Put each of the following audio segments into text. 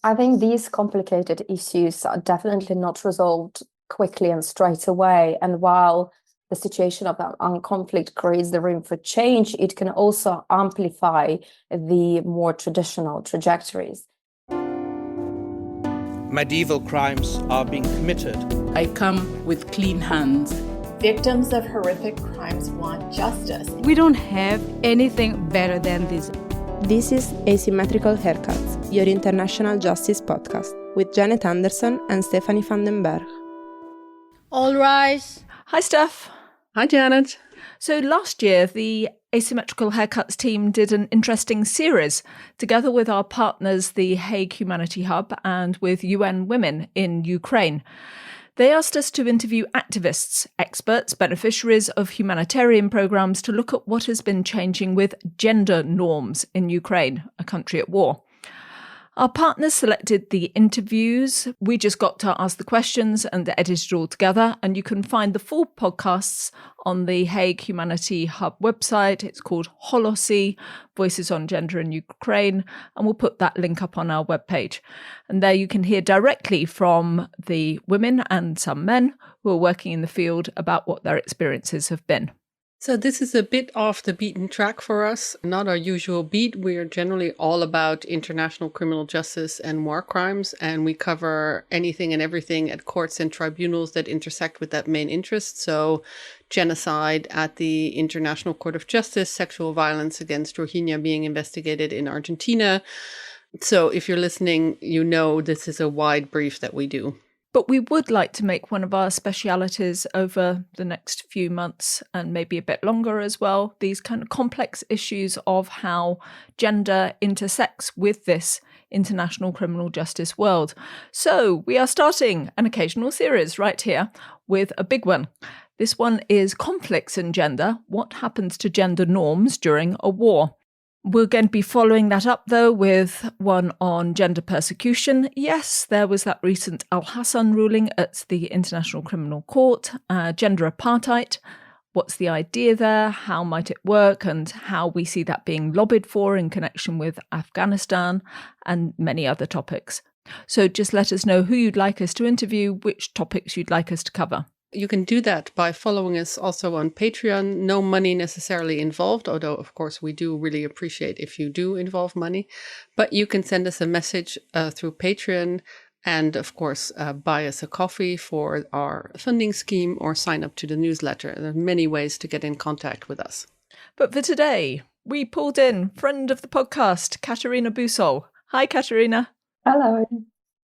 I think these complicated issues are definitely not resolved quickly and straight away. And while the situation of that conflict creates the room for change, it can also amplify the more traditional trajectories. Medieval crimes are being committed. I come with clean hands. Victims of horrific crimes want justice. We don't have anything better than this. This is Asymmetrical Haircuts, your international justice podcast, with Janet Anderson and Stephanie van den Berg. All rise. Hi, Steph. Hi, Janet. So last year, the Asymmetrical Haircuts team did an interesting series together with our partners, the Hague Humanity Hub, and with UN Women in Ukraine. They asked us to interview activists, experts, beneficiaries of humanitarian programs to look at what has been changing with gender norms in Ukraine, a country at war. Our partners selected the interviews. We just got to ask the questions and edited it all together. And you can find the full podcasts on the Hague Humanity Hub website. It's called Holosy, Voices on Gender in Ukraine. And we'll put that link up on our webpage. And there you can hear directly from the women and some men who are working in the field about what their experiences have been. So this is a bit off the beaten track for us, not our usual beat. We're generally all about international criminal justice and war crimes, and we cover anything and everything at courts and tribunals that intersect with that main interest. So genocide at the International Court of Justice, sexual violence against Rohingya being investigated in Argentina. So if you're listening, you know this is a wide brief that we do. But we would like to make one of our specialities over the next few months and maybe a bit longer as well, these kind of complex issues of how gender intersects with this international criminal justice world. So we are starting an occasional series right here with a big one. This one is Conflicts in Gender, What Happens to Gender Norms During a War. We're going to be following that up, though, with one on gender persecution. Yes, there was that recent Al-Hassan ruling at the International Criminal Court. Gender apartheid, what's the idea there? How might it work? And how we see that being lobbied for in connection with Afghanistan and many other topics. So just let us know who you'd like us to interview, which topics you'd like us to cover. You can do that by following us also on Patreon. No money necessarily involved, although, of course, we do really appreciate if you do involve money. But you can send us a message through Patreon and, of course, buy us a coffee for our funding scheme or sign up to the newsletter. There are many ways to get in contact with us. But for today, we pulled in friend of the podcast, Kateryna Busol. Hi, Kateryna. Hello.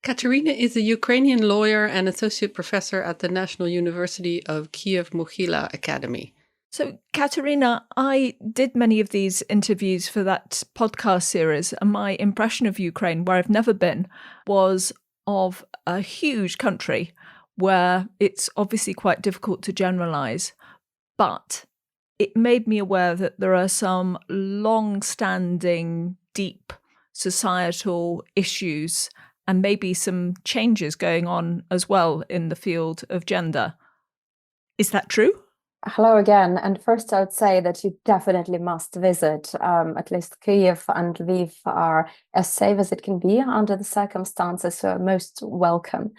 Kateryna is a Ukrainian lawyer and associate professor at the National University of Kyiv-Mohyla Academy. So, Kateryna, I did many of these interviews for that podcast series, and my impression of Ukraine, where I've never been, was of a huge country where it's obviously quite difficult to generalize, but it made me aware that there are some long-standing, deep societal issues and maybe some changes going on as well in the field of gender. Is that true? Hello again. And first, I would say that you definitely must visit. At least Kyiv and Lviv are as safe as it can be under the circumstances, so most welcome.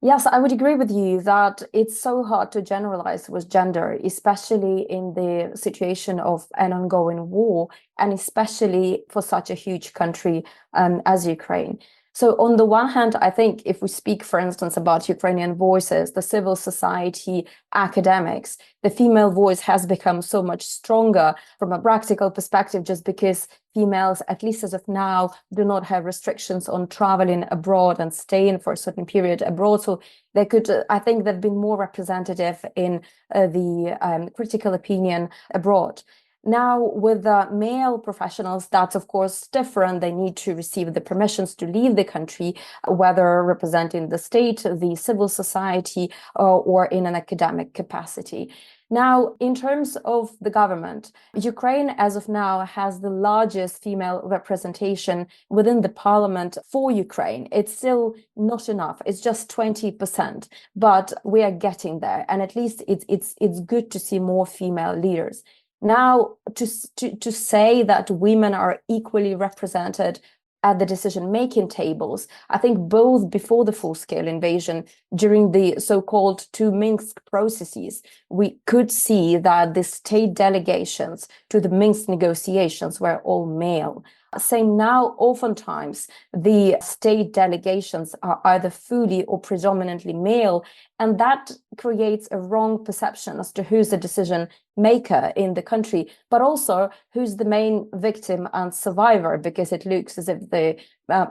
Yes, I would agree with you that it's so hard to generalize with gender, especially in the situation of an ongoing war, and especially for such a huge country as Ukraine. So on the one hand, I think if we speak, for instance, about Ukrainian voices, the civil society, academics, the female voice has become so much stronger from a practical perspective, just because females, at least as of now, do not have restrictions on traveling abroad and staying for a certain period abroad. So they could, I think they've been more representative in the critical opinion abroad. Now, with the male professionals, that's of course different. They need to receive the permissions to leave the country, whether representing the state, the civil society, or in an academic capacity. Now, in terms of the government, Ukraine, as of now, has the largest female representation within the parliament for Ukraine. It's still not enough. It's just 20%, but we are getting there. And at least it's good to see more female leaders. Now, to say that women are equally represented at the decision-making tables. I think both before the full-scale invasion, during the so-called two Minsk processes, we could see that the state delegations to the Minsk negotiations were all male. Same now, oftentimes the state delegations are either fully or predominantly male, and that creates a wrong perception as to who's the decision maker in the country, but also who's the main victim and survivor, because it looks as if the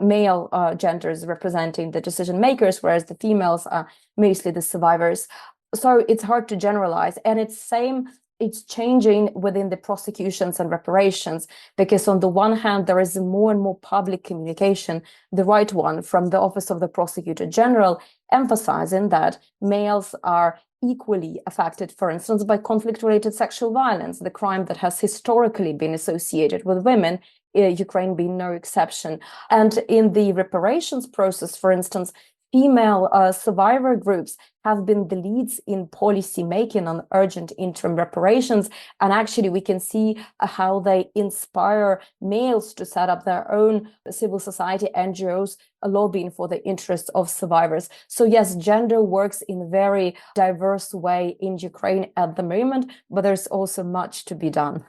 male gender is representing the decision makers, whereas the females are mostly the survivors. So it's hard to generalize, and it's changing within the prosecutions and reparations, because on the one hand, there is more and more public communication, the right one from the Office of the Prosecutor General, emphasizing that males are equally affected, for instance, by conflict-related sexual violence, the crime that has historically been associated with women, Ukraine being no exception. And in the reparations process, for instance, female survivor groups have been the leads in policy making on urgent interim reparations. And actually, we can see how they inspire males to set up their own civil society NGOs lobbying for the interests of survivors. So yes, gender works in a very diverse way in Ukraine at the moment, but there's also much to be done.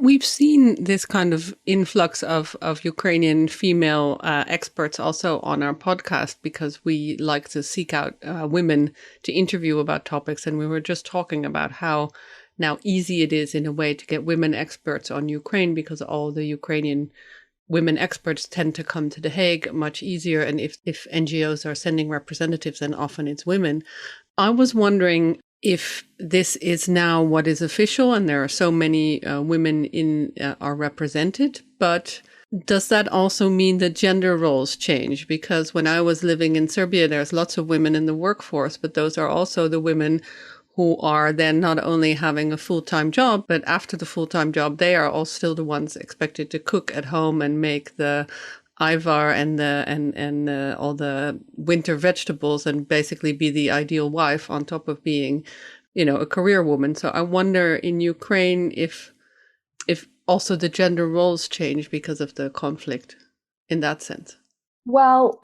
We've seen this kind of influx of Ukrainian female experts also on our podcast, because we like to seek out women to interview about topics. And we were just talking about how now easy it is in a way to get women experts on Ukraine, because all the Ukrainian women experts tend to come to The Hague much easier. And if NGOs are sending representatives, then often it's women. I was wondering if this is now what is official, and there are so many women are represented, but does that also mean that gender roles change? Because when I was living in Serbia, there's lots of women in the workforce, but those are also the women who are then not only having a full-time job, but after the full-time job, they are all still the ones expected to cook at home and make the Ivar and all the winter vegetables, and basically be the ideal wife on top of being, a career woman. So I wonder in Ukraine if also the gender roles change because of the conflict in that sense. Well,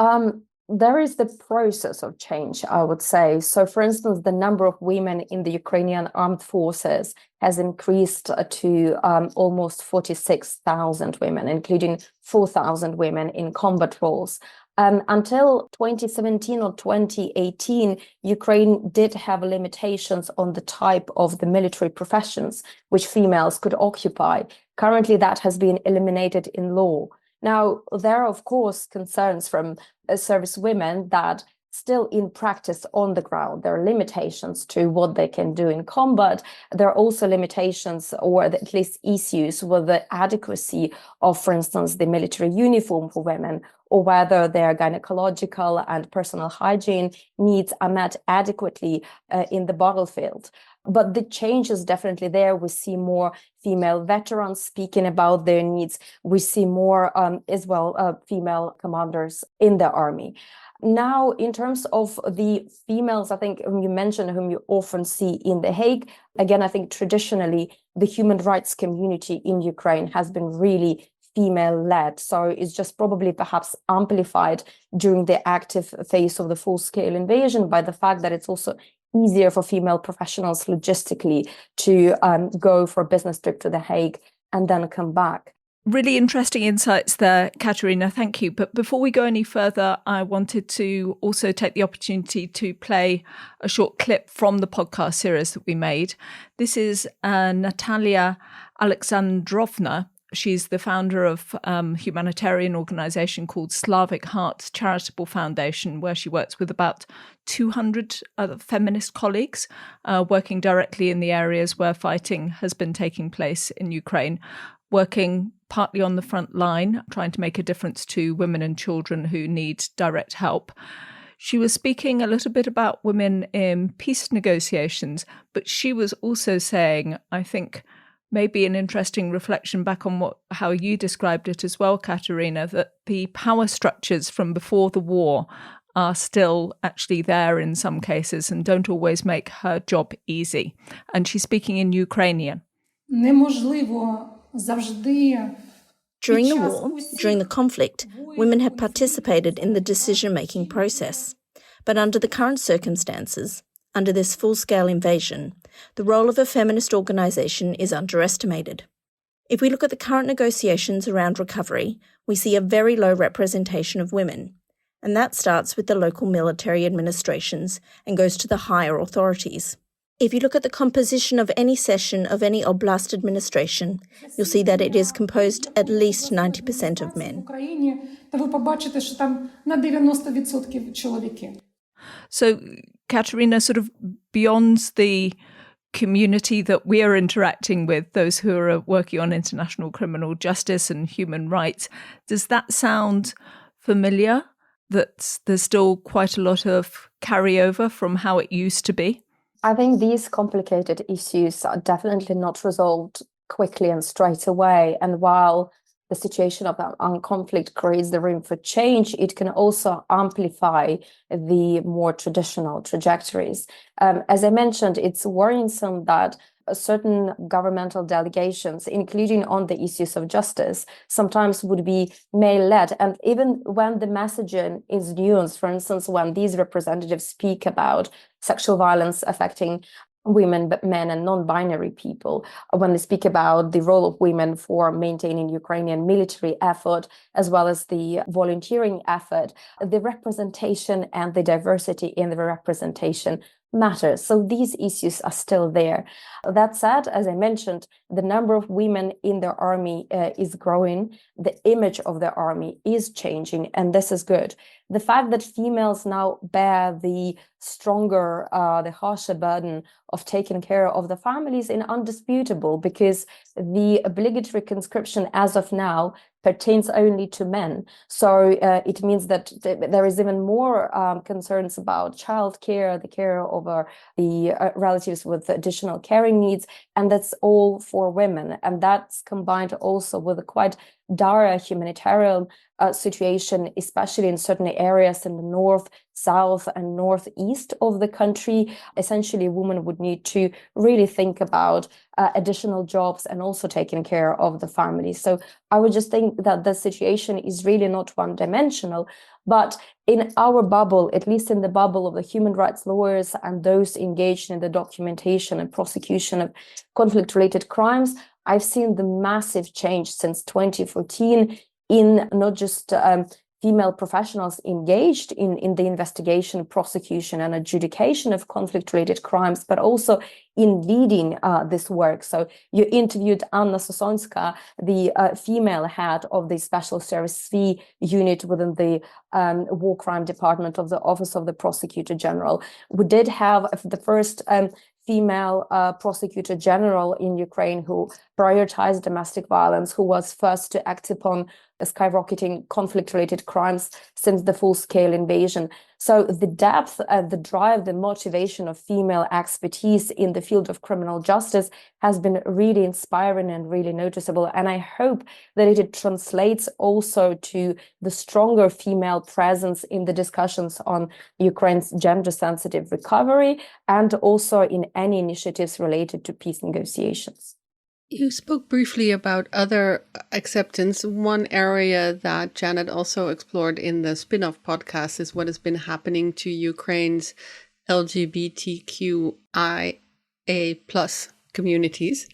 there is the process of change, I would say. So, for instance, the number of women in the Ukrainian armed forces has increased to almost 46,000 women, including 4,000 women in combat roles. Until 2017 or 2018, Ukraine did have limitations on the type of the military professions which females could occupy. Currently, that has been eliminated in law. Now, there are, of course, concerns from service women that still in practice on the ground, there are limitations to what they can do in combat. There are also limitations, or at least issues, with the adequacy of, for instance, the military uniform for women, or whether their gynecological and personal hygiene needs are met adequately in the battlefield. But the change is definitely there. We see more female veterans speaking about their needs. We see more female commanders in the army. Now, in terms of the females, I think you mentioned whom you often see in The Hague. Again, I think traditionally the human rights community in Ukraine has been really female-led. So it's just probably perhaps amplified during the active phase of the full-scale invasion by the fact that it's also easier for female professionals logistically to go for a business trip to The Hague and then come back. Really interesting insights there, Kateryna. Thank you. But before we go any further, I wanted to also take the opportunity to play a short clip from the podcast series that we made. This is Natalia Alexandrovna. She's the founder of a humanitarian organization called Slavic Hearts Charitable Foundation, where she works with about 200 other feminist colleagues working directly in the areas where fighting has been taking place in Ukraine, working partly on the front line, trying to make a difference to women and children who need direct help. She was speaking a little bit about women in peace negotiations, but she was also saying, I think, maybe an interesting reflection back on how you described it as well, Kateryna, that the power structures from before the war are still actually there in some cases and don't always make her job easy. And she's speaking in Ukrainian. Неможливо завжди During the war, during the conflict, women have participated in the decision-making process. But under the current circumstances, under this full-scale invasion, the role of a feminist organisation is underestimated. If we look at the current negotiations around recovery, we see a very low representation of women, and that starts with the local military administrations and goes to the higher authorities. If you look at the composition of any session of any oblast administration, you'll see that it is composed at least 90% of men. So, Kateryna, sort of beyond the community that we are interacting with, those who are working on international criminal justice and human rights, does that sound familiar? That there's still quite a lot of carryover from how it used to be? I think these complicated issues are definitely not resolved quickly and straight away. And while the situation of conflict creates the room for change, it can also amplify the more traditional trajectories. As I mentioned, it's worrisome that certain governmental delegations, including on the issues of justice, sometimes would be male-led. And even when the messaging is nuanced, for instance, when these representatives speak about sexual violence affecting women, but men and non-binary people, when they speak about the role of women for maintaining Ukrainian military effort, as well as the volunteering effort, the representation and the diversity in the representation matters. So these issues are still there. That said, as I mentioned, the number of women in the army is growing. The image of the army is changing, and this is good. The fact that females now bear the stronger, the harsher burden of taking care of the families is undisputable, because the obligatory conscription as of now pertains only to men. So it means that there is even more concerns about childcare, the care over the relatives with additional caring needs, and that's all for women. And that's combined also with a quite dire humanitarian situation, especially in certain areas in the north, south, and northeast of the country. Essentially, women would need to really think about additional jobs and also taking care of the family. So I would just think that the situation is really not one-dimensional, but in our bubble, at least in the bubble of the human rights lawyers and those engaged in the documentation and prosecution of conflict-related crimes, I've seen the massive change since 2014 in not just female professionals engaged in the investigation, prosecution, and adjudication of conflict-related crimes, but also in leading this work. So you interviewed Anna Sosonska, the female head of the Special Service V unit within the War Crime Department of the Office of the Prosecutor General. We did have the first female prosecutor general in Ukraine who prioritized domestic violence, who was first to act upon the skyrocketing conflict-related crimes since the full-scale invasion. So the depth, the drive, the motivation of female expertise in the field of criminal justice has been really inspiring and really noticeable. And I hope that it translates also to the stronger female presence in the discussions on Ukraine's gender-sensitive recovery and also in any initiatives related to peace negotiations. You spoke briefly about other acceptance. One area that Janet also explored in the spin-off podcast is what has been happening to Ukraine's LGBTQIA+ communities.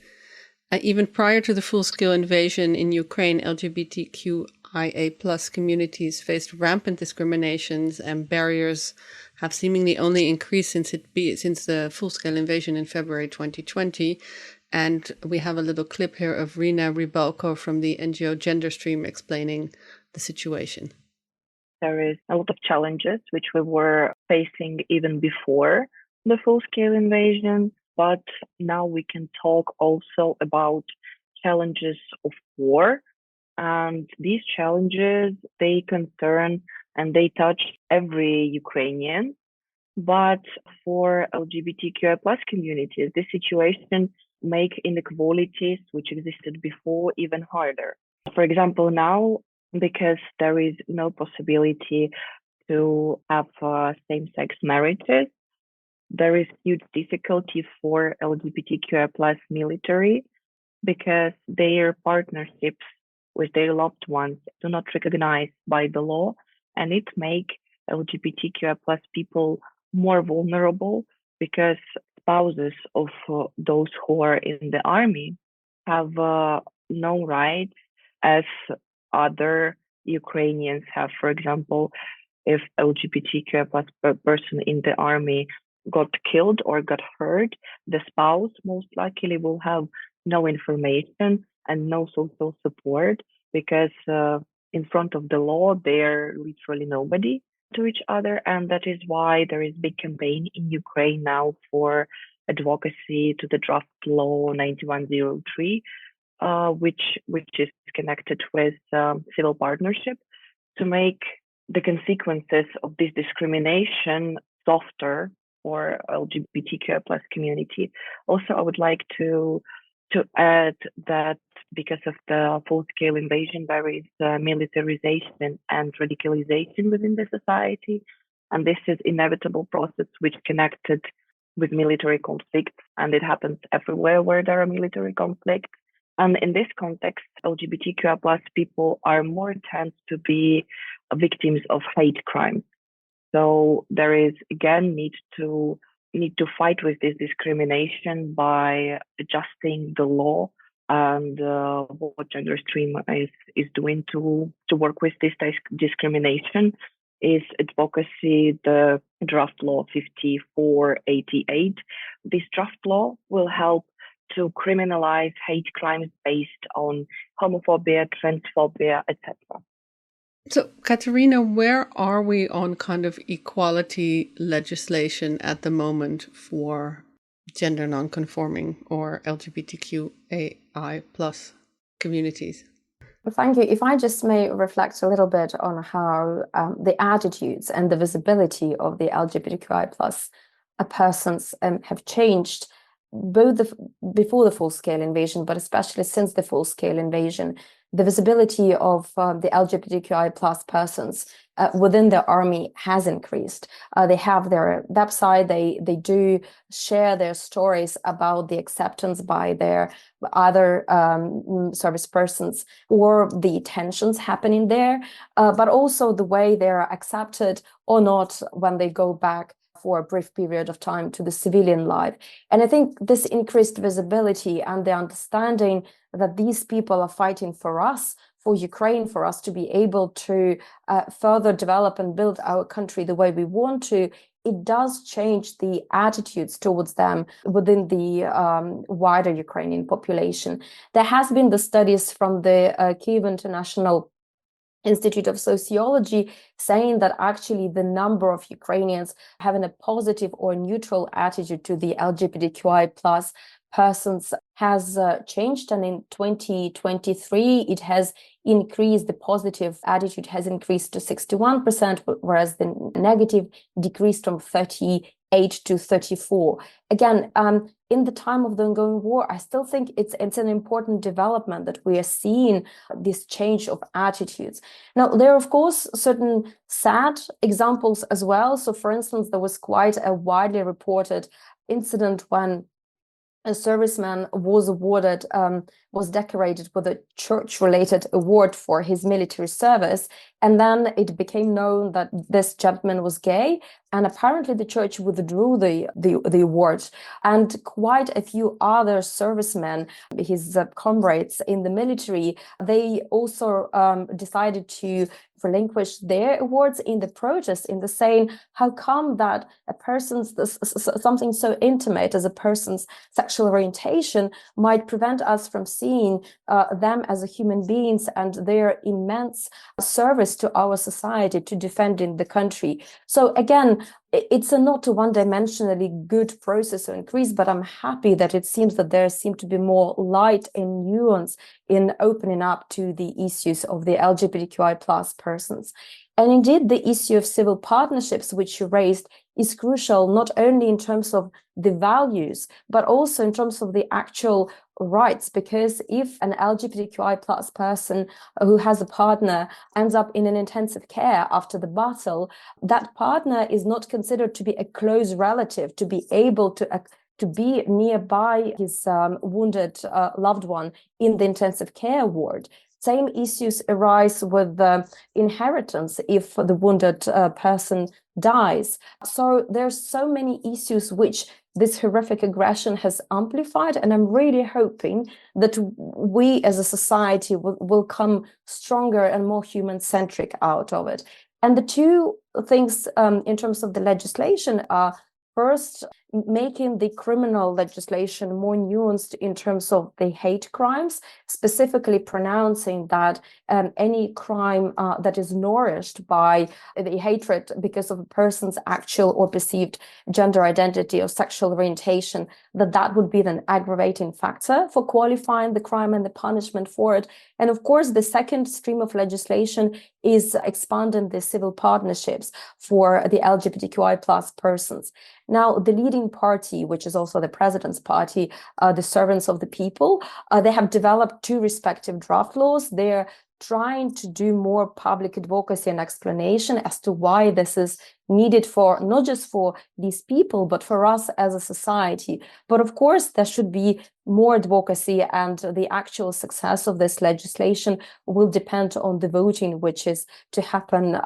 Even prior to the full-scale invasion in Ukraine, LGBTQIA+ communities faced rampant discriminations, and barriers have seemingly only increased since the full-scale invasion in February 2020. And we have a little clip here of Rina Ribalko from the NGO Gender Stream explaining the situation. There is a lot of challenges which we were facing even before the full-scale invasion, but now we can talk also about challenges of war. And these challenges, they concern and they touch every Ukrainian. But for LGBTQI+ communities, this situation make inequalities which existed before even harder. For example, now, because there is no possibility to have same-sex marriages, there is huge difficulty for LGBTQI+ military because their partnerships with their loved ones do not recognized by the law, and it make LGBTQI plus people more vulnerable because spouses of those who are in the army have no rights as other Ukrainians have. For example, if LGBTQI plus person in the army got killed or got hurt, the spouse most likely will have no information and no social support because in front of the law, they're literally nobody to each other. And that is why there is a big campaign in Ukraine now for advocacy to the draft law 9103, which is connected with civil partnership to make the consequences of this discrimination softer for LGBTQ plus community. Also, I would like to add that because of the full-scale invasion, there is militarization and radicalization within the society, and this is inevitable process which connected with military conflicts, and it happens everywhere where there are military conflicts. And in this context, LGBTQI plus people are more tend to be victims of hate crimes. So there is again need to fight with this discrimination by adjusting the law, and what Gender Stream is doing to work with this discrimination is advocacy, the draft law 5488. This draft law will help to criminalize hate crimes based on homophobia, transphobia, etc. So, Kateryna, where are we on kind of equality legislation at the moment for gender nonconforming or LGBTQAI plus communities? Thank you. If I just may reflect a little bit on how the attitudes and the visibility of the LGBTQI plus persons have changed both before the full-scale invasion, but especially since the full-scale invasion. The visibility of the LGBTQI plus persons within the army has increased. They have their website, they do share their stories about the acceptance by their other service persons or the tensions happening there, but also the way they're accepted or not when they go back for a brief period of time to the civilian life. And I think this increased visibility and the understanding that these people are fighting for us, for Ukraine, for us to be able to further develop and build our country the way we want to, it does change the attitudes towards them within the wider Ukrainian population. There has been the studies from the Kyiv International Institute of Sociology saying that actually the number of Ukrainians having a positive or neutral attitude to the LGBTQI plus persons has changed, and in 2023 it has increased. The positive attitude has increased to 61%, whereas the negative decreased from 38 to 34. Again, in the time of the ongoing war, I still think it's an important development that we are seeing this change of attitudes. Now, there are, of course, certain sad examples as well. So, for instance, there was quite a widely reported incident when a serviceman was decorated with a church-related award for his military service, and then it became known that this gentleman was gay, and apparently the church withdrew the award. And quite a few other servicemen, his comrades in the military, they also decided to relinquish their awards in the protest, in the saying, how come that a person's something so intimate as a person's sexual orientation might prevent us from seeing them as human beings and their immense service to our society, to defending the country. So again, it's a not a one-dimensionally good process or increase, but I'm happy that it seems that there seem to be more light and nuance in opening up to the issues of the LGBTQI plus persons. And indeed, the issue of civil partnerships, which you raised, is crucial, not only in terms of the values, but also in terms of the actual rights, because if an LGBTQI plus person who has a partner ends up in an intensive care after the battle, that partner is not considered to be a close relative, to be able to be nearby his wounded loved one in the intensive care ward. Same issues arise with inheritance if the wounded person dies. So there's so many issues which this horrific aggression has amplified, and I'm really hoping that we as a society will come stronger and more human-centric out of it. And the two things in terms of the legislation are, first, making the criminal legislation more nuanced in terms of the hate crimes, specifically pronouncing that any crime that is nourished by the hatred because of a person's actual or perceived gender identity or sexual orientation, that would be an aggravating factor for qualifying the crime and the punishment for it. And of course, the second stream of legislation is expanding the civil partnerships for the LGBTQI plus persons. Now, the leading party, which is also the president's party, the Servants of the People, they have developed two respective draft laws. They're trying to do more public advocacy and explanation as to why this is needed for not just for these people, but for us as a society. But of course, there should be more advocacy, and the actual success of this legislation will depend on the voting, which is to happen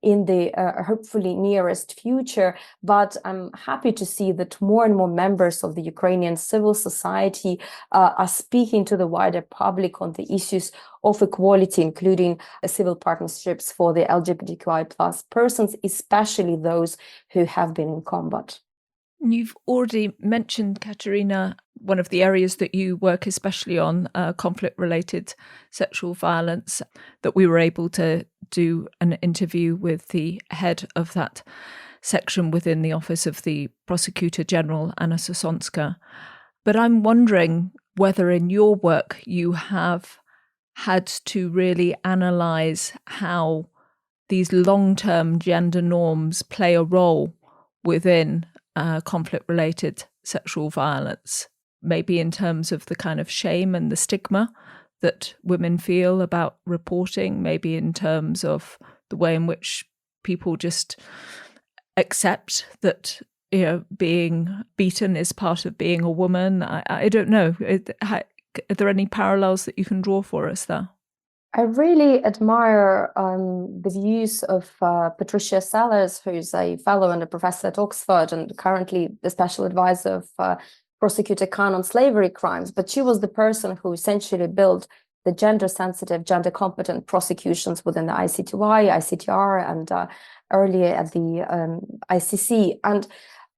in the hopefully nearest future. But I'm happy to see that more and more members of the Ukrainian civil society are speaking to the wider public on the issues of equality, including civil partnerships for the LGBTQI plus persons, especially those who have been in combat. You've already mentioned, Kateryna, one of the areas that you work especially on, conflict-related sexual violence, that we were able to do an interview with the head of that section within the Office of the Prosecutor General, Anna Sosonska. But I'm wondering whether in your work you have had to really analyse how these long-term gender norms play a role within conflict-related sexual violence, maybe in terms of the kind of shame and the stigma that women feel about reporting, maybe in terms of the way in which people just accept that, you know, being beaten is part of being a woman. I don't know. Are there any parallels that you can draw for us there? I really admire the views of Patricia Sellers, who's a fellow and a professor at Oxford and currently the special advisor of Prosecutor Khan on slavery crimes. But she was the person who essentially built the gender-sensitive, gender-competent prosecutions within the ICTY, ICTR, and earlier at the ICC. And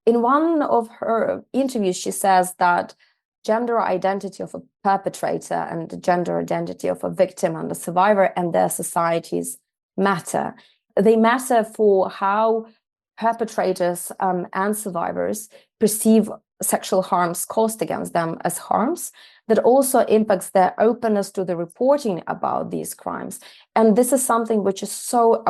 in one of her interviews, she says that gender identity of a perpetrator and the gender identity of a victim and a survivor and their societies matter. They matter for how perpetrators and survivors perceive sexual harms caused against them as harms, that also impacts their openness to the reporting about these crimes. And this is something which is so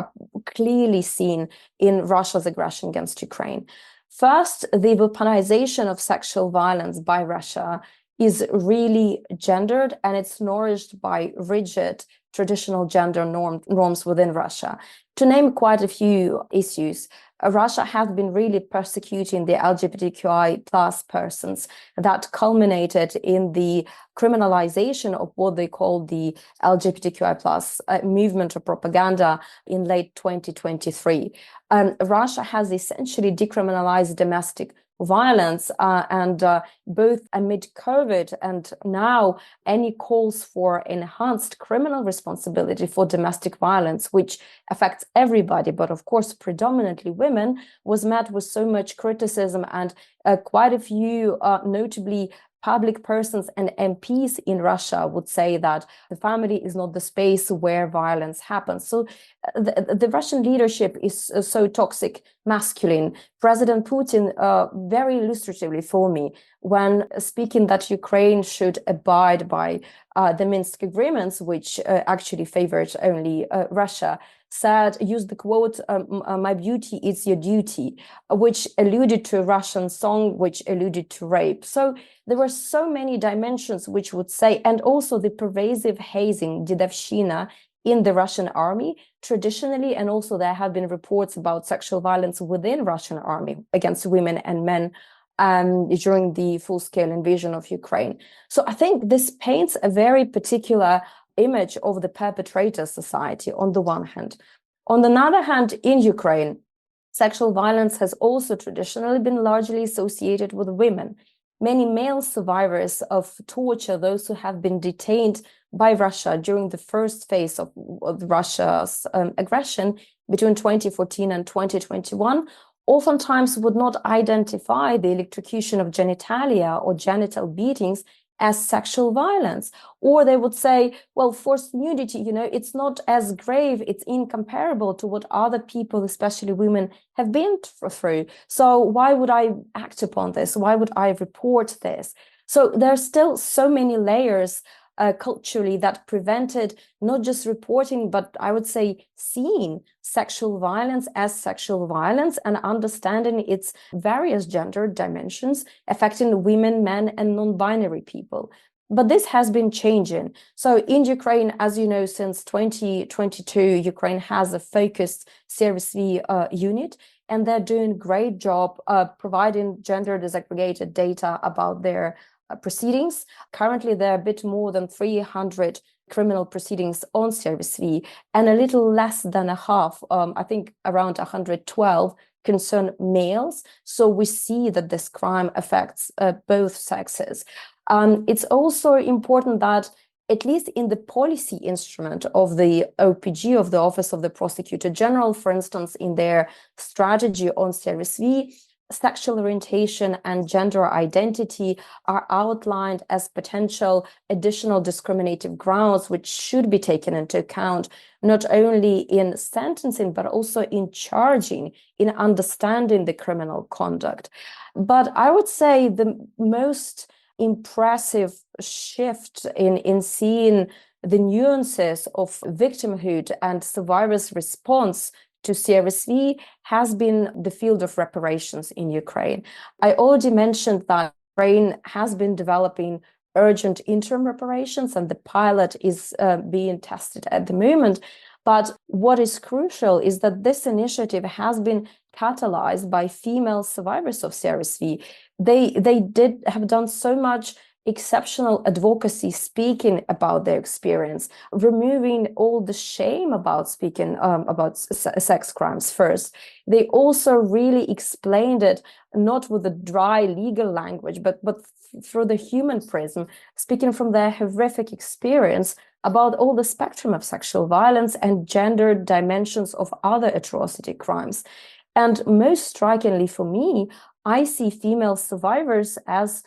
clearly seen in Russia's aggression against Ukraine. First, the weaponization of sexual violence by Russia is really gendered, and it's nourished by rigid traditional gender norms within Russia. To name quite a few issues, Russia has been really persecuting the LGBTQI plus persons. That culminated in the criminalization of what they call the LGBTQI plus movement or propaganda in late 2023. Russia has essentially decriminalized domestic violence, and both amid COVID and now any calls for enhanced criminal responsibility for domestic violence, which affects everybody, but of course predominantly women, was met with so much criticism, and quite a few notably public persons and MPs in Russia would say that the family is not the space where violence happens. So the Russian leadership is so toxic masculine. President Putin, very illustratively for me, when speaking that Ukraine should abide by the Minsk agreements, which actually favored only Russia, used the quote, "My beauty is your duty," which alluded to a Russian song, which alluded to rape. So there were so many dimensions which would say, and also the pervasive hazing, Dedovshchina, in the Russian army traditionally, and also there have been reports about sexual violence within Russian army against women and men during the full-scale invasion of Ukraine. So I think this paints a very particular image of the perpetrator society on the one hand. On the other hand, in Ukraine, sexual violence has also traditionally been largely associated with women. Many male survivors of torture, those who have been detained by Russia during the first phase of Russia's aggression between 2014 and 2021, oftentimes would not identify the electrocution of genitalia or genital beatings as sexual violence, or they would say, well, forced nudity, it's not as grave, it's incomparable to what other people, especially women, have been through. So why would I act upon this? Why would I report this? So there's still so many layers culturally that prevented not just reporting, but I would say seeing sexual violence as sexual violence and understanding its various gender dimensions affecting women, men, and non-binary people. But this has been changing. So in Ukraine, as you know, since 2022, Ukraine has a focused CRSV unit, and they're doing a great job providing gender disaggregated data about their proceedings. Currently, there are a bit more than 300 criminal proceedings on CRSV, and a little less than a half, I think around 112, concern males. So we see that this crime affects both sexes. It's also important that, at least in the policy instrument of the OPG, of the Office of the Prosecutor General, for instance, in their strategy on CRSV, sexual orientation and gender identity are outlined as potential additional discriminative grounds, which should be taken into account not only in sentencing, but also in charging, in understanding the criminal conduct. But I would say the most impressive shift in seeing the nuances of victimhood and survivors' response to CRSV has been the field of reparations in Ukraine. I already mentioned that Ukraine has been developing urgent interim reparations, and the pilot is being tested at the moment. But what is crucial is that this initiative has been catalyzed by female survivors of CRSV. They did have done so much exceptional advocacy, speaking about their experience, removing all the shame about speaking about sex crimes first. They also really explained it not with a dry legal language, but through the human prism, speaking from their horrific experience about all the spectrum of sexual violence and gender dimensions of other atrocity crimes. And most strikingly for me, I see female survivors as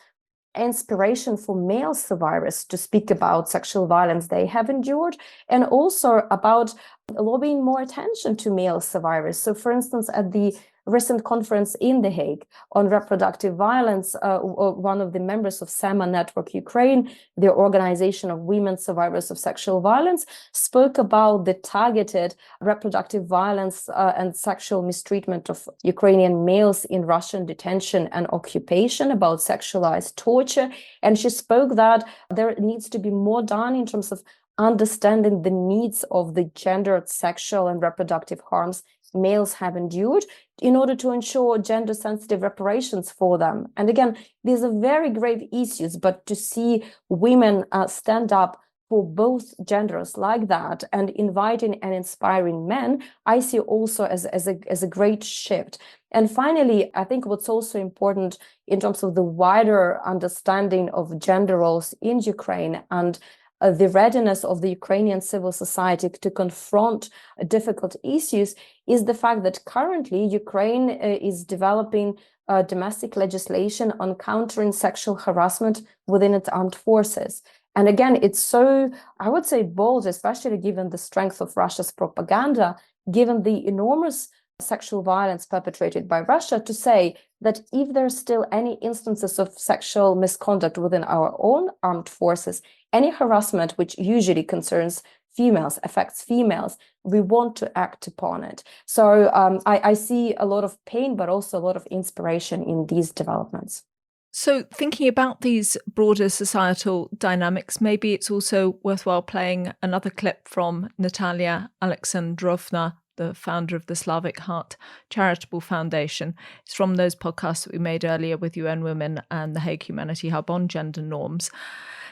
inspiration for male survivors to speak about sexual violence they have endured, and also about lobbying more attention to male survivors. So, for instance, at the recent conference in The Hague on reproductive violence, one of the members of SEMA Network Ukraine, the Organization of Women Survivors of Sexual Violence, spoke about the targeted reproductive violence and sexual mistreatment of Ukrainian males in Russian detention and occupation, about sexualized torture. And she spoke that there needs to be more done in terms of understanding the needs of the gendered sexual and reproductive harms males have endured in order to ensure gender sensitive reparations for them. And again, these are very grave issues, but to see women stand up for both genders like that and inviting and inspiring men, I see also as a great shift. And finally, I think what's also important in terms of the wider understanding of gender roles in Ukraine and the readiness of the Ukrainian civil society to confront difficult issues is the fact that currently Ukraine is developing domestic legislation on countering sexual harassment within its armed forces. And again, it's so, I would say, bold, especially given the strength of Russia's propaganda, given the enormous sexual violence perpetrated by Russia, to say that if there's still any instances of sexual misconduct within our own armed forces, any harassment which usually concerns females, affects females, we want to act upon it. So I see a lot of pain, but also a lot of inspiration in these developments. So thinking about these broader societal dynamics, maybe it's also worthwhile playing another clip from Natalia Alexandrovna, the founder of the Slavic Heart Charitable Foundation. It's from those podcasts that we made earlier with UN Women and the Hague Humanity Hub on gender norms.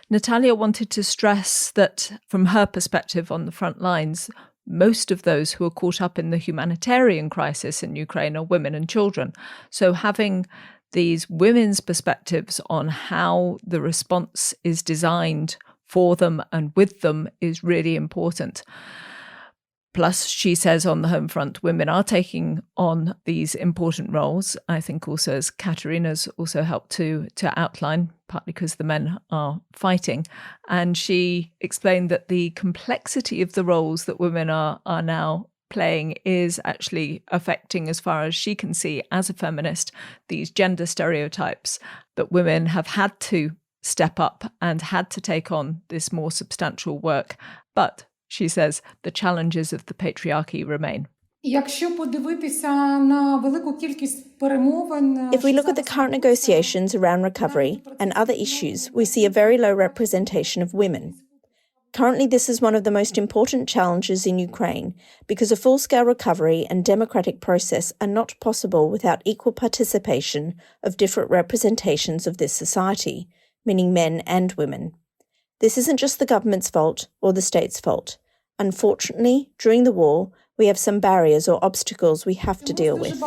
Natalia wanted to stress that from her perspective on the front lines, most of those who are caught up in the humanitarian crisis in Ukraine are women and children. So having these women's perspectives on how the response is designed for them and with them is really important. Plus, she says on the home front, women are taking on these important roles. I think also, as Kateryna's also helped to outline, partly because the men are fighting. And she explained that the complexity of the roles that women are now playing is actually affecting, as far as she can see as a feminist, these gender stereotypes that women have had to step up and had to take on this more substantial work. But she says the challenges of the patriarchy remain. If we look at the current negotiations around recovery and other issues, we see a very low representation of women. Currently, this is one of the most important challenges in Ukraine because a full-scale recovery and democratic process are not possible without equal participation of different representations of this society, meaning men and women. This isn't just the government's fault or the state's fault. Unfortunately, during the war, we have some barriers or obstacles we have to deal with.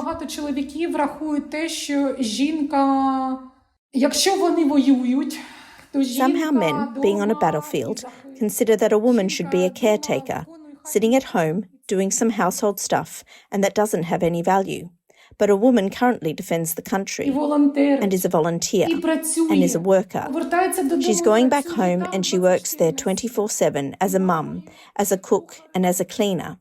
Somehow men, being on a battlefield, consider that a woman should be a caretaker, sitting at home, doing some household stuff, and that doesn't have any value. But a woman currently defends the country and is a volunteer and is a worker. She's going back home and she works there 24/7 as a mum, as a cook and as a cleaner.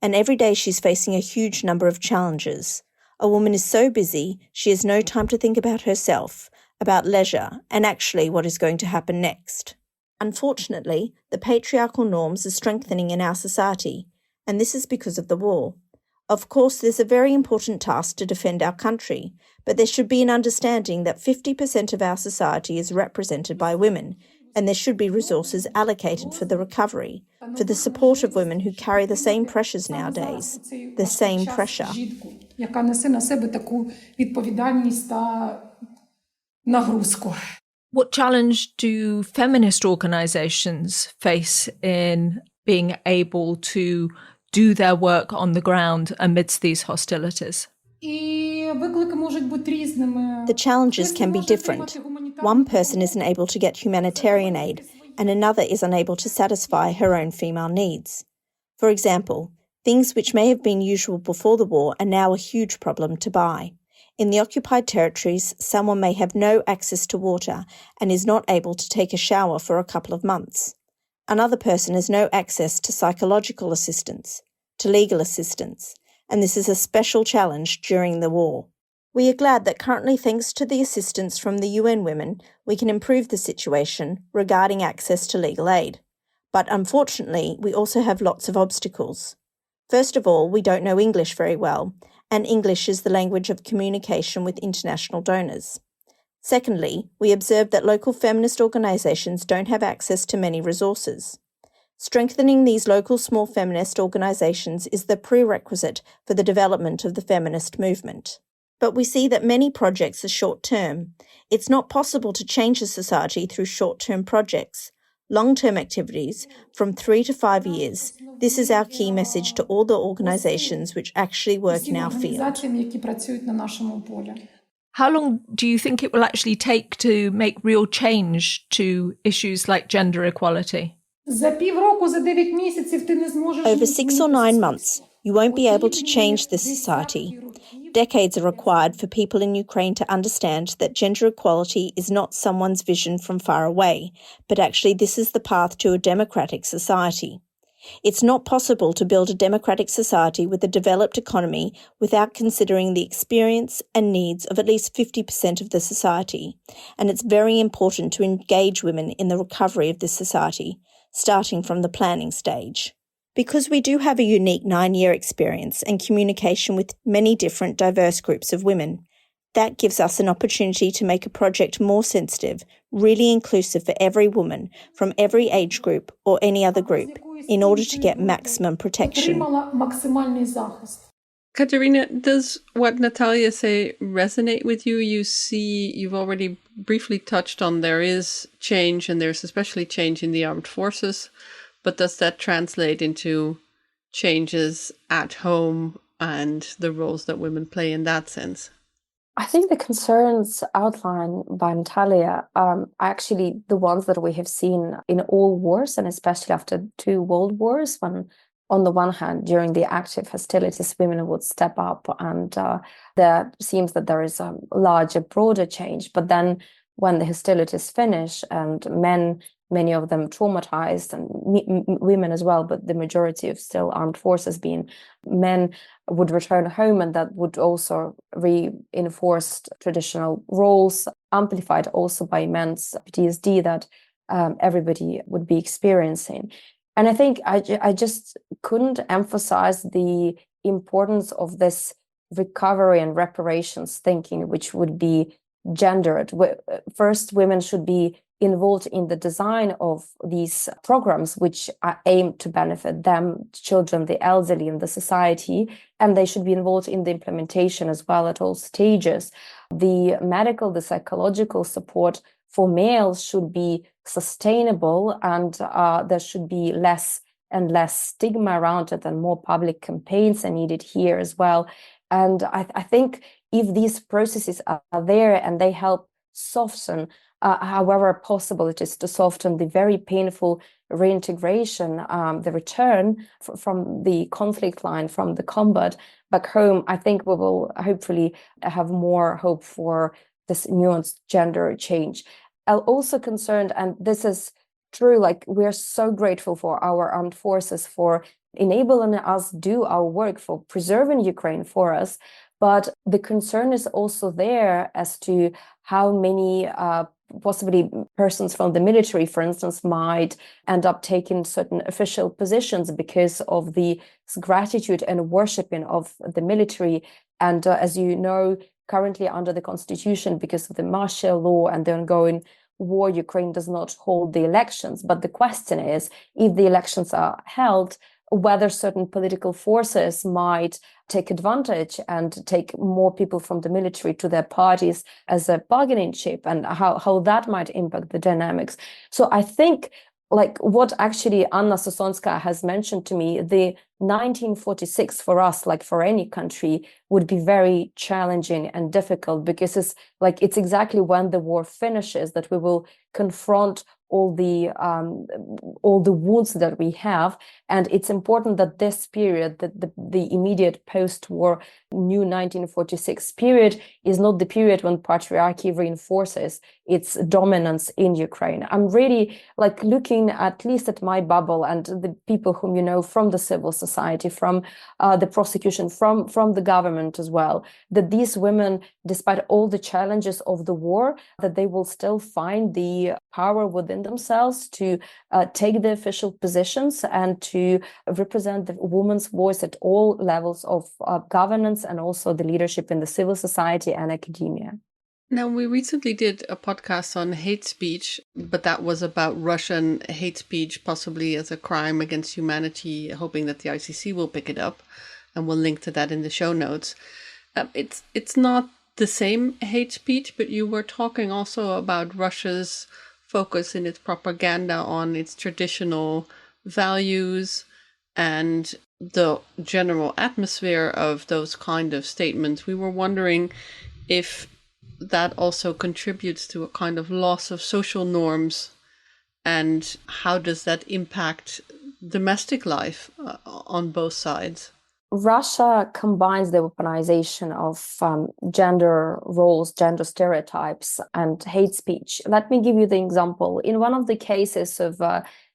And every day she's facing a huge number of challenges. A woman is so busy, she has no time to think about herself, about leisure, and actually what is going to happen next. Unfortunately, the patriarchal norms are strengthening in our society, and this is because of the war. Of course, there's a very important task to defend our country, but there should be an understanding that 50% of our society is represented by women, and there should be resources allocated for the recovery, for the support of women who carry the same pressures nowadays, the same pressure. What challenge do feminist organisations face in being able to do their work on the ground amidst these hostilities? The challenges can be different. One person isn't able to get humanitarian aid, and another is unable to satisfy her own female needs. For example, things which may have been usual before the war are now a huge problem to buy. In the occupied territories, someone may have no access to water and is not able to take a shower for a couple of months. Another person has no access to psychological assistance, to legal assistance, and this is a special challenge during the war. We are glad that currently, thanks to the assistance from the UN Women, we can improve the situation regarding access to legal aid. But unfortunately, we also have lots of obstacles. First of all, we don't know English very well, and English is the language of communication with international donors. Secondly, we observe that local feminist organisations don't have access to many resources. Strengthening these local small feminist organisations is the prerequisite for the development of the feminist movement. But we see that many projects are short-term. It's not possible to change a society through short-term projects. Long-term activities, from 3 to 5 years, this is our key message to all the organisations which actually work in our field. How long do you think it will actually take to make real change to issues like gender equality? Over 6 or 9 months, you won't be able to change this society. Decades are required for people in Ukraine to understand that gender equality is not someone's vision from far away, but actually this is the path to a democratic society. It's not possible to build a democratic society with a developed economy without considering the experience and needs of at least 50% of the society, and it's very important to engage women in the recovery of this society, starting from the planning stage. Because we do have a unique 9-year experience and communication with many different diverse groups of women, that gives us an opportunity to make a project more sensitive, really inclusive for every woman from every age group or any other group in order to get maximum protection. Kateryna, does what Natalia say resonate with you? You've already briefly touched on there is change, and there's especially change in the armed forces, but does that translate into changes at home and the roles that women play in that sense? I think the concerns outlined by Natalia are actually the ones that we have seen in all wars, and especially after two world wars, when on the one hand, during the active hostilities, women would step up, and there seems that there is a larger, broader change. But then when the hostilities finish and many of them traumatized, and women as well, but the majority of still armed forces being men, would return home, and that would also reinforce traditional roles, amplified also by immense PTSD that everybody would be experiencing. And I think I just couldn't emphasize the importance of this recovery and reparations thinking, which would be gendered. First, women should be involved in the design of these programs, which are aimed to benefit them, children, the elderly, and the society, and they should be involved in the implementation as well at all stages. The medical, the psychological support for males should be sustainable, and there should be less and less stigma around it, and more public campaigns are needed here as well. And I think if these processes are there and they help soften, however possible it is to soften the very painful reintegration, the return from the conflict line, from the combat back home, I think we will hopefully have more hope for this nuanced gender change. I'm also concerned, and this is true, like we're so grateful for our armed forces for enabling us do our work, for preserving Ukraine for us. But the concern is also there as to how many possibly persons from the military, for instance, might end up taking certain official positions because of the gratitude and worshipping of the military. And as you know, currently under the constitution, because of the martial law and the ongoing war, Ukraine does not hold the elections. But the question is, if the elections are held, whether certain political forces might take advantage and take more people from the military to their parties as a bargaining chip, and how that might impact the dynamics. So I think, like what actually Anna Sosonska has mentioned to me, the 1946 for us, like for any country, would be very challenging and difficult, because it's exactly when the war finishes that we will confront all the wounds that we have. And it's important that this period, the immediate post-war new 1946 period, is not the period when patriarchy reinforces its dominance in Ukraine. I'm really like looking at least at my bubble and the people whom you know from the civil society, from the prosecution, from the government as well, that these women, despite all the challenges of the war, that they will still find the power within themselves to take the official positions and to represent the woman's voice at all levels of governance, and also the leadership in the civil society and academia. Now, we recently did a podcast on hate speech, but that was about Russian hate speech, possibly as a crime against humanity, hoping that the ICC will pick it up, and we'll link to that in the show notes. It's not the same hate speech, but you were talking also about Russia's focus in its propaganda on its traditional values and the general atmosphere of those kind of statements. We were wondering if that also contributes to a kind of loss of social norms, and how does that impact domestic life on both sides? Russia combines the weaponization of gender roles, gender stereotypes, and hate speech. Let me give you the example. In one of the cases of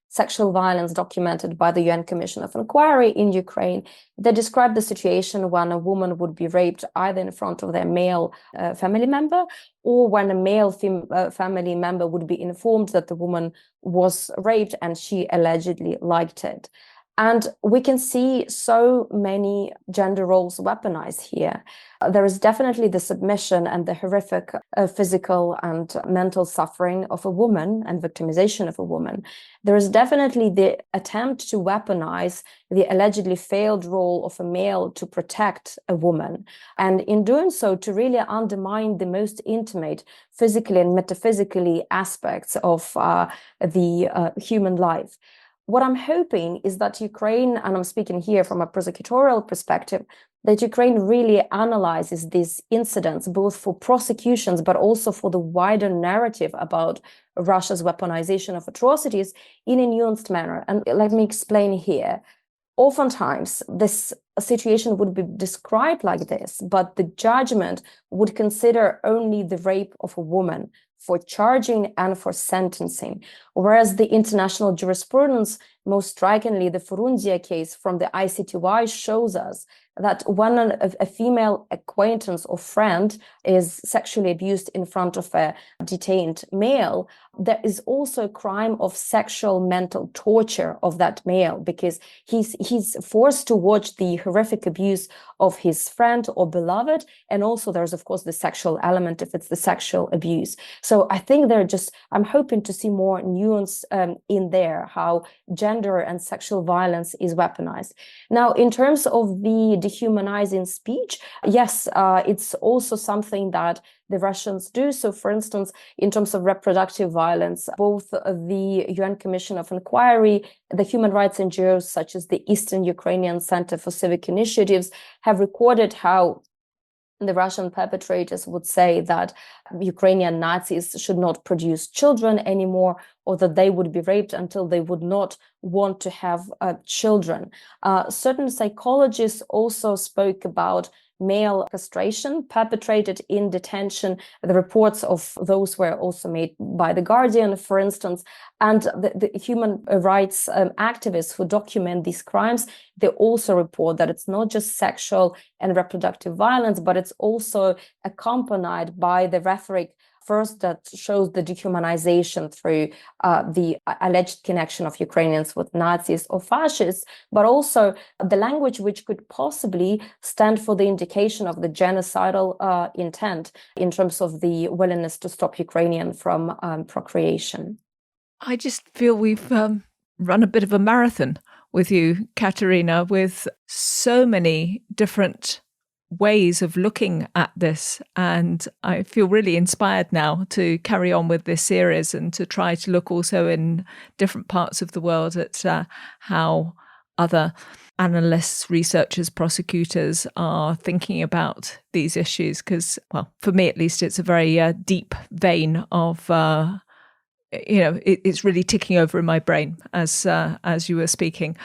sexual violence documented by the UN Commission of Inquiry in Ukraine, they described the situation when a woman would be raped either in front of their male family member, or when a male family member would be informed that the woman was raped and she allegedly liked it. And we can see so many gender roles weaponized here. There is definitely the submission and the horrific physical and mental suffering of a woman and victimization of a woman. There is definitely the attempt to weaponize the allegedly failed role of a male to protect a woman. And in doing so, to really undermine the most intimate physically and metaphysically aspects of the human life. What I'm hoping is that Ukraine, and I'm speaking here from a prosecutorial perspective, that Ukraine really analyzes these incidents, both for prosecutions, but also for the wider narrative about Russia's weaponization of atrocities in a nuanced manner. And let me explain here. Oftentimes, this situation would be described like this, but the judgment would consider only the rape of a woman for charging and for sentencing, whereas the international jurisprudence, most strikingly the Furundia case from the ICTY, shows us that when a female acquaintance or friend is sexually abused in front of a detained male, there is also a crime of sexual mental torture of that male, because he's forced to watch the horrific abuse of his friend or beloved. And also there's, of course, the sexual element if it's the sexual abuse. So I think I'm hoping to see more nuance in there, how gender and sexual violence is weaponized. Now, in terms of the dehumanizing speech, yes, it's also something that the Russians do. So, for instance, in terms of reproductive violence, both the UN Commission of Inquiry, the human rights NGOs such as the Eastern Ukrainian Center for Civic Initiatives have recorded how the Russian perpetrators would say that Ukrainian Nazis should not produce children anymore, or that they would be raped until they would not want to have children. Certain psychologists also spoke about male castration perpetrated in detention. The reports of those were also made by The Guardian, for instance. And the human rights activists who document these crimes, they also report that it's not just sexual and reproductive violence, but it's also accompanied by the rhetoric first that shows the dehumanization through the alleged connection of Ukrainians with Nazis or fascists, but also the language which could possibly stand for the indication of the genocidal intent in terms of the willingness to stop Ukrainian from procreation. I just feel we've run a bit of a marathon with you, Kateryna, with so many different ways of looking at this, and I feel really inspired now to carry on with this series and to try to look also in different parts of the world at how other analysts, researchers, prosecutors are thinking about these issues, because, well, for me at least, it's a very deep vein of it's really ticking over in my brain as you were speaking.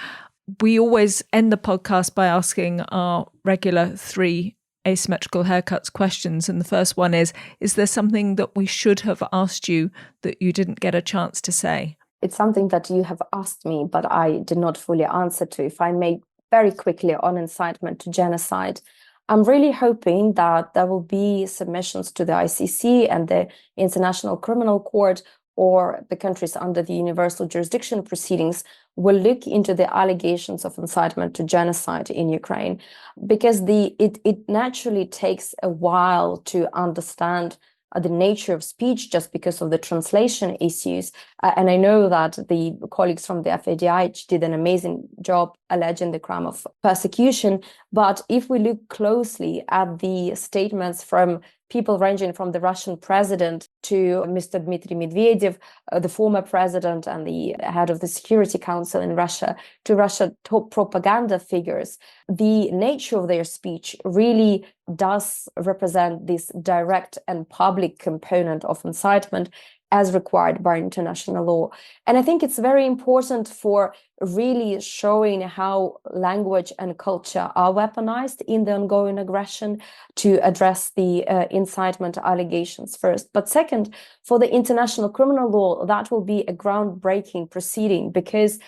We always end the podcast by asking our regular 3 asymmetrical haircuts questions. And the first one is there something that we should have asked you that you didn't get a chance to say? It's something that you have asked me, but I did not fully answer to. If I may very quickly on incitement to genocide, I'm really hoping that there will be submissions to the ICC and the International Criminal Court, or the countries under the universal jurisdiction proceedings will look into the allegations of incitement to genocide in Ukraine, because it naturally takes a while to understand the nature of speech just because of the translation issues. And I know that the colleagues from the FADH did an amazing job alleging the crime of persecution. But if we look closely at the statements from people ranging from the Russian president to Mr. Dmitry Medvedev, the former president and the head of the Security Council in Russia, to Russia top propaganda figures, the nature of their speech really does represent this direct and public component of incitement as required by international law. And I think it's very important for really showing how language and culture are weaponized in the ongoing aggression to address the incitement allegations first. But second, for the international criminal law, that will be a groundbreaking proceeding, because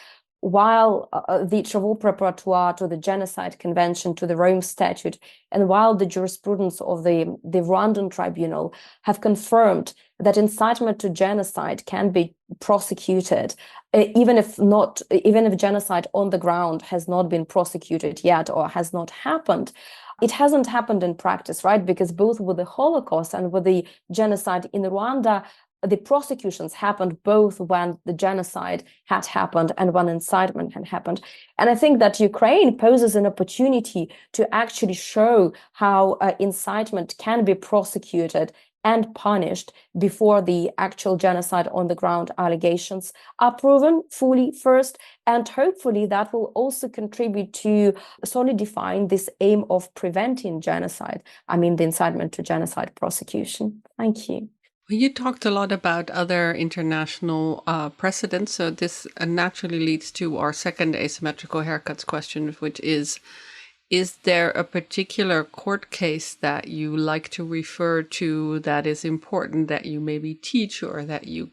while the Travaux Preparatoires to the Genocide Convention, to the Rome Statute, and while the jurisprudence of the Rwandan Tribunal have confirmed that incitement to genocide can be prosecuted, even if genocide on the ground has not been prosecuted yet or has not happened, it hasn't happened in practice, right? Because both with the Holocaust and with the genocide in Rwanda, the prosecutions happened both when the genocide had happened and when incitement had happened. And I think that Ukraine poses an opportunity to actually show how incitement can be prosecuted and punished before the actual genocide on the ground allegations are proven fully first. And hopefully that will also contribute to solidifying this aim of preventing genocide. I mean, the incitement to genocide prosecution. Thank you. Well, you talked a lot about other international precedents, so this naturally leads to our second asymmetrical haircuts question, which is there a particular court case that you like to refer to that is important that you maybe teach or that you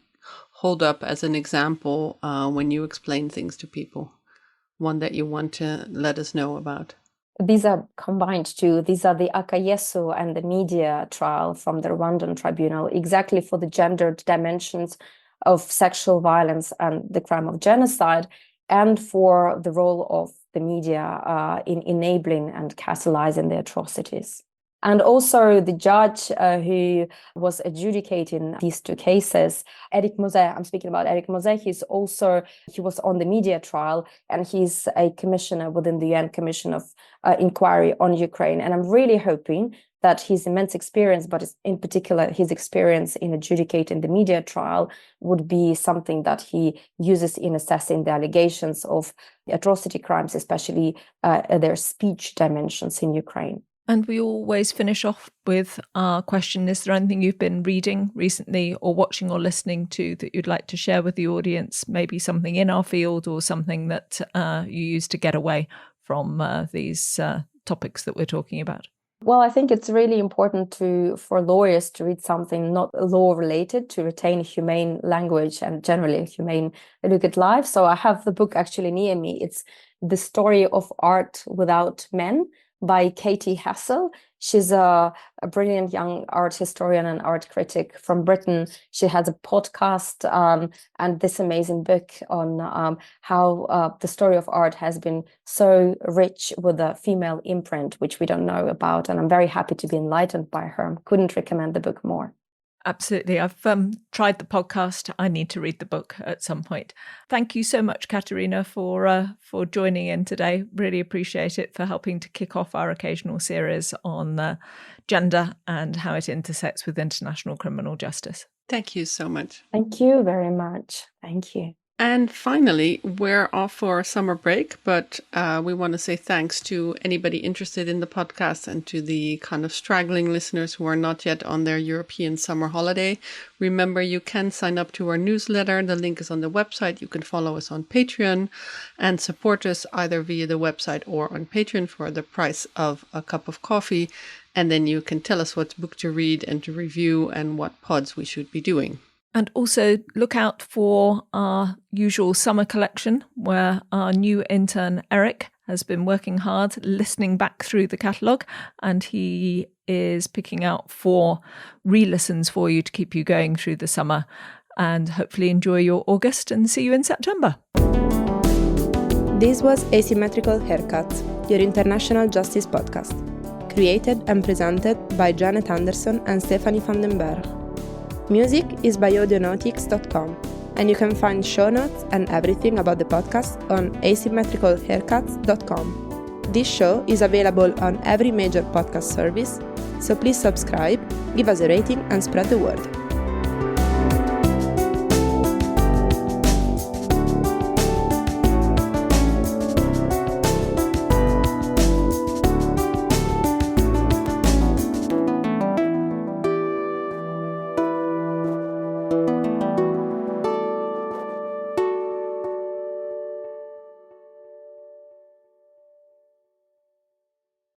hold up as an example when you explain things to people? One that you want to let us know about? These are combined too. These are the Akayesu and the media trial from the Rwandan tribunal, exactly for the gendered dimensions of sexual violence and the crime of genocide, and for the role of the media in enabling and catalyzing the atrocities. And also the judge who was adjudicating these two cases, Eric Mose, I'm speaking about Eric Mose, he was on the media trial, and he's a commissioner within the UN Commission of Inquiry on Ukraine. And I'm really hoping that his immense experience, but in particular his experience in adjudicating the media trial, would be something that he uses in assessing the allegations of atrocity crimes, especially their speech dimensions in Ukraine. And we always finish off with our question, is there anything you've been reading recently or watching or listening to that you'd like to share with the audience? Maybe something in our field or something that you use to get away from these topics that we're talking about? Well, I think it's really important for lawyers to read something not law related, to retain humane language and generally a humane look at life. So I have the book actually near me. It's The Story of Art Without Men by Katie Hassel. She's a brilliant young art historian and art critic from Britain. She has a podcast and this amazing book on how the story of art has been so rich with a female imprint, which we don't know about. And I'm very happy to be enlightened by her. Couldn't recommend the book more. Absolutely. I've tried the podcast. I need to read the book at some point. Thank you so much, Kateryna, for joining in today. Really appreciate it, for helping to kick off our occasional series on gender and how it intersects with international criminal justice. Thank you so much. Thank you very much. Thank you. And finally, we're off for a summer break, but we want to say thanks to anybody interested in the podcast and to the kind of straggling listeners who are not yet on their European summer holiday. Remember, you can sign up to our newsletter. The link is on the website. You can follow us on Patreon and support us either via the website or on Patreon for the price of a cup of coffee. And then you can tell us what book to read and to review and what pods we should be doing. And also look out for our usual summer collection, where our new intern, Eric, has been working hard, listening back through the catalogue, and he is picking out 4 re-listens for you to keep you going through the summer. And hopefully enjoy your August and see you in September. This was Asymmetrical Haircuts, your international justice podcast. Created and presented by Janet Anderson and Stephanie van den Berg. Music is by audionautics.com, and you can find show notes and everything about the podcast on asymmetricalhaircuts.com. This show is available on every major podcast service, so please subscribe, give us a rating, and spread the word.